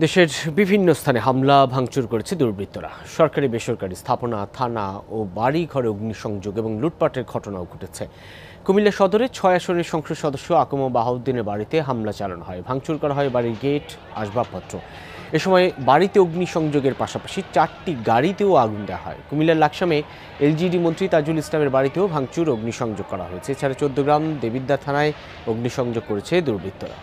দেশের বিভিন্ন স্থানে হামলা ভাঙচুর করেছে দুর্বৃত্তরা। সরকারি বেসরকারি স্থাপনা, থানা ও বাড়ি ঘরে অগ্নিসংযোগ এবং লুটপাটের ঘটনাও ঘটেছে। কুমিল্লা সদরে ৬ আসনের সংসদ সদস্য আকম বাহাউদ্দিনের বাড়িতে হামলা চালানো হয়, ভাঙচুর করা হয় বাড়ির গেট, আসবাবপত্র। এ সময় বাড়িতে অগ্নিসংযোগের পাশাপাশি ৪টি গাড়িতেও আগুন দেওয়া হয়। কুমিল্লার লাকসামে এলজিডি মন্ত্রী তাজুল ইসলামের বাড়িতেও ভাঙচুর অগ্নিসংযোগ করা হয়েছে। এছাড়া ১৪ গ্রাম দেবিদ্যা থানায় অগ্নিসংযোগ করেছে দুর্বৃত্তরা।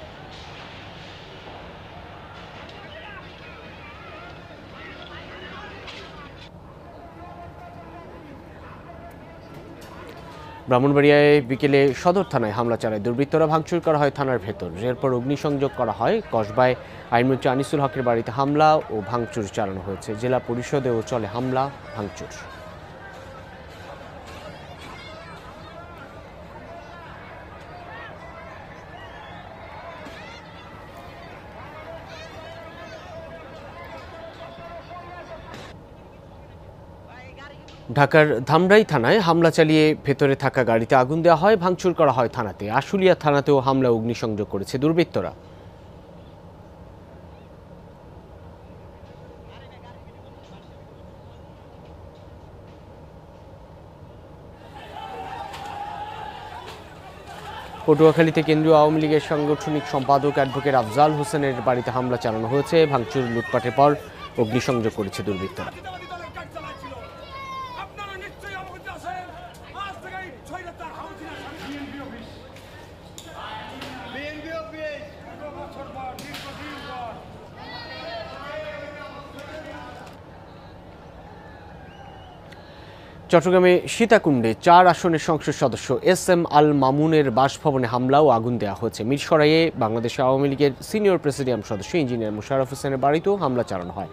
ব্রাহ্মণবাড়িয়ায় বিকেলে সদর থানায় হামলা চালায় দুর্বৃত্তরা, ভাঙচুর করা হয় থানার ভেতর। এরপর অগ্নিসংযোগ করা হয়। কসবায় আইনমন্ত্রী আনিসুল হকের বাড়িতে হামলা ও ভাঙচুর চালানো হয়েছে। জেলা পরিষদেও চলে হামলা ভাঙচুর। ঢাকার ধামরাই থানায় হামলা চালিয়ে ভেতরে থাকা গাড়িতে আগুন দেওয়া হয়, ভাঙচুর করা হয় থানাতে। আশুলিয়া থানাতেও হামলা অগ্নিসংযোগ করেছে দুর্বৃত্তরা। পটুয়াখালীতে কেন্দ্রীয় আওয়ামী লীগের সাংগঠনিক সম্পাদক অ্যাডভোকেট আফজাল হোসেনের বাড়িতে হামলা চালানো হয়েছে, ভাঙচুর লুটপাটের পর অগ্নিসংযোগ করেছে দুর্বৃত্তরা। চট্টগ্রামে সীতাকুণ্ডে ৪ আসনের সংসদ সদস্য SM আল মামুনের বাসভবনে হামলা ও আগুন দেওয়া হয়েছে। মিরসরাইয়ে বাংলাদেশ আওয়ামী লীগের সিনিয়র প্রেসিডিয়াম সদস্য ইঞ্জিনিয়ার মোশাররফ হোসেনের বাড়িতেও হামলা চালানো হয়।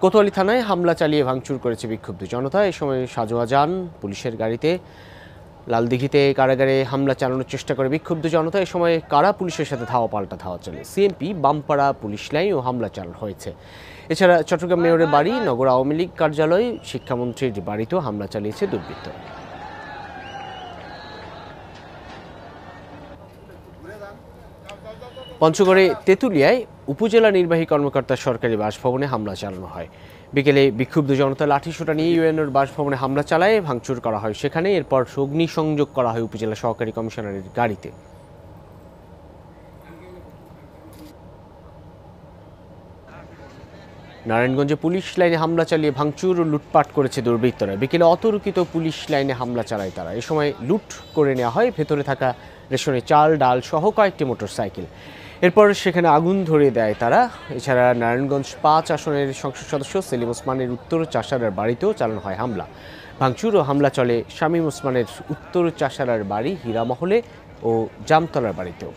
কোতোয়ালি থানায় হামলা চালিয়ে ভাঙচুর করেছে বিক্ষুব্ধ জনতা। এ সময় সাজোয়া যান পুলিশের গাড়িতে। লালদিঘিতে কারাগারে হামলা চালানোর চেষ্টা করে বিক্ষুব্ধ জনতা। এ সময় কারা পুলিশের সাথে ধাওয়া পাল্টা ধাওয়া চলে। সিএমপি, বামপাড়া পুলিশ লাইন ও হামলা চালানো হয়েছে। এছাড়া চট্টগ্রাম মেয়রের বাড়ি, নগর আওয়ামী লীগ কার্যালয়, শিক্ষামন্ত্রীর বাড়িতেও হামলা চালিয়েছে দুর্বৃত্ত। পঞ্চগড়ে তেঁতুলিয়ায় উপজেলা নির্বাহী কর্মকর্তার সরকারি বাসভবনে হামলা চালানো হয়। বিকেলে বিক্ষুব্ধ জনতা লাঠিসোঁটা নিয়ে ইউএনওর বাসভবনে হামলা চালায়, ভাঙচুর করা হয় সেখানে। এরপর অগ্নিসংযোগ করা হয় উপজেলা সহকারী কমিশনারের গাড়িতে। নারায়ণগঞ্জে পুলিশ লাইনে হামলা চালিয়ে ভাঙচুর ও লুটপাট করেছে দুর্বৃত্তরা। বিকেলে অতর্কিত পুলিশ লাইনে হামলা চালায় তারা। এ সময় লুট করে নেওয়া হয় ভেতরে থাকা রেশনে চাল, ডাল সহ কয়েকটি মোটরসাইকেল। এরপর সেখানে আগুন ধরিয়ে দেয় তারা। এছাড়া নারায়ণগঞ্জ ৫ আসনের সংসদ সদস্য সেলিম ওসমানের উত্তর চাষারার বাড়িতেও চালানো হয় হামলা। ভাঙচুর ও হামলা চলে শামীম ওসমানের উত্তর চাষারার বাড়ি, হীরামহলে ও জামতলার বাড়িতেও।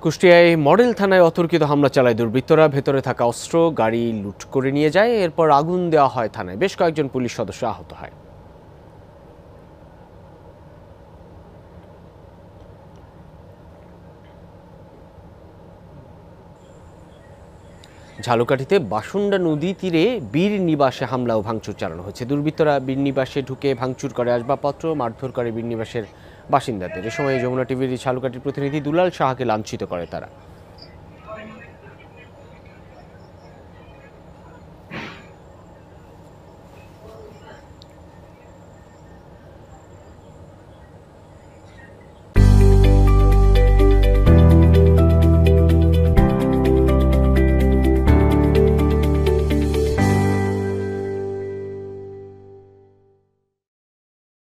কুষ্টিয়ায় মডেল থানায় অতর্কিত হামলা চালায় দুর্বৃত্তরা। ভেতরে থাকা অস্ত্র, গাড়ি লুট করে নিয়ে যায়। এরপর আগুন দেওয়া হয় থানায়। বেশ কয়েকজন পুলিশ সদস্য আহত হয়। ঝালকাঠিতে বাসুন্ডা নদী তীরে বীর নিবাসে হামলা ও ভাঙচুর চালানো হয়েছে। দুর্বৃত্তরা বীর নিবাসে ঢুকে ভাঙচুর করে আসবাবপত্র, মারধর করে বীর নিবাসের বাসিন্দাদের। এ সময় যমুনা টিভির ঝালকাঠির প্রতিনিধি দুলাল সাহাকে লাঞ্ছিত করে তারা।